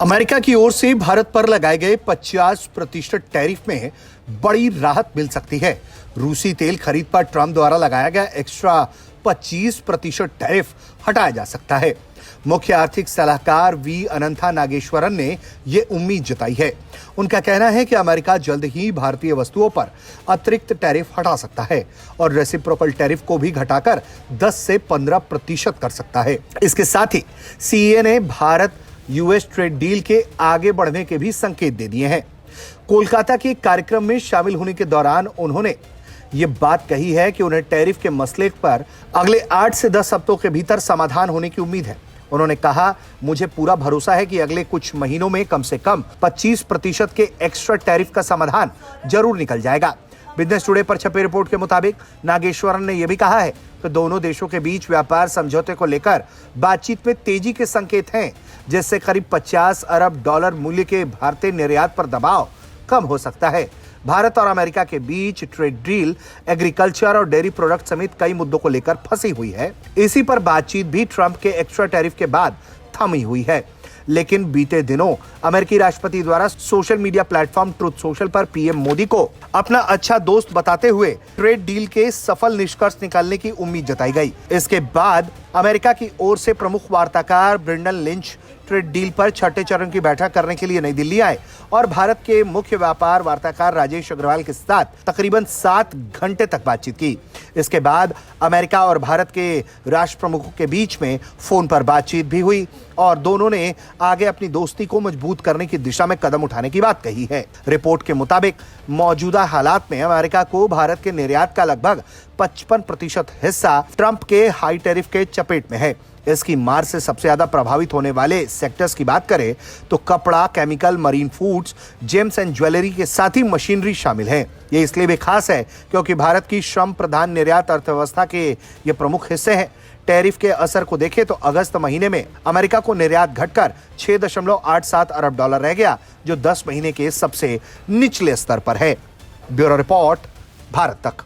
America की ओर से भारत पर लगाए गए 50% टैरिफ में बड़ी राहत मिल सकती है। रूसी तेल खरीद पर ट्रंप द्वारा लगाया गया एक्स्ट्रा 25% टैरिफ हटाया जा सकता है। मुख्य आर्थिक सलाहकार वी अनंथा नागेश्वरन ने यह उम्मीद जताई है। उनका कहना है कि अमेरिका जल्द ही भारतीय वस्तुओं पर अतिरिक्त टैरिफ हटा सकता है और रेसिप्रोकल टैरिफ को भी घटाकर 10 से 15% कर सकता है। इसके साथ ही सीईए ने भारत यूएस ट्रेड डील के आगे बढ़ने के भी संकेत दे दिए हैं। कोलकाता के कार्यक्रम में शामिल होने के दौरान उन्होंने ये बात कही है कि उन्हें टैरिफ के मसले पर अगले 8 से 10 हफ्तों के भीतर समाधान होने की उम्मीद है। उन्होंने कहा, मुझे पूरा भरोसा है कि अगले कुछ महीनों में कम से कम 25% के एक्स्ट्रा टैरिफ का समाधान जरूर निकल जाएगा। बिजनेस टुडे पर छपी रिपोर्ट के मुताबिक नागेश्वरन ने यह भी कहा है कि दोनों देशों के बीच व्यापार समझौते को लेकर बातचीत में तेजी के संकेत हैं, जिससे करीब $50 अरब मूल्य के भारतीय निर्यात पर दबाव कम हो सकता है। भारत और अमेरिका के बीच ट्रेड डील एग्रीकल्चर और डेयरी प्रोडक्ट समेत कई मुद्दों को लेकर फंसी हुई है। इसी पर बातचीत भी ट्रंप के एक्स्ट्रा टैरिफ के बाद थमी हुई है। लेकिन बीते दिनों अमेरिकी राष्ट्रपति द्वारा social media platform truth social पर पीएम मोदी को अपना अच्छा दोस्त बताते हुए ट्रेड डील के सफल निष्कर्ष निकालने की उम्मीद जताई गई। इसके बाद अमेरिका की ओर से प्रमुख वार्ताकार ब्रेंडन लिंच ट्रेड डील पर छठे चरण की बैठक करने के लिए नई दिल्ली आए और भारत के मुख्य व्यापार वार्ताकार राजेश अग्रवाल के साथ तकरीबन 7 घंटे तक बातचीत की। इसके बाद अमेरिका और भारत के राष्ट्र प्रमुखों के बीच में फोन पर बातचीत भी हुई और दोनों ने आगे अपनी दोस्ती को मजबूत करने की दिशा में कदम उठाने की बात कही है। रिपोर्ट के मुताबिक मौजूदा हालात में अमेरिका को भारत के निर्यात का लगभग 55% हिस्सा ट्रंप के हाई टैरिफ के चपेट में है। इसकी मार से सबसे ज्यादा प्रभावित होने वाले सेक्टर्स की बात करें तो कपड़ा, chemical, marine foods, James and jewellery के साथ ही मशीनरी शामिल हैं। ये इसलिए भी खास है क्योंकि भारत की श्रम प्रधान निर्यात अर्थव्यवस्था के ये प्रमुख हिस्से हैं। टैरिफ के असर को देखें तो अगस्त महीने में अमेरिका को निर्यात घटकर $6.87 अरब रह गया, जो 10 महीने के सबसे निचले स्तर पर है। ब्यूरो रिपोर्ट, भारत तक।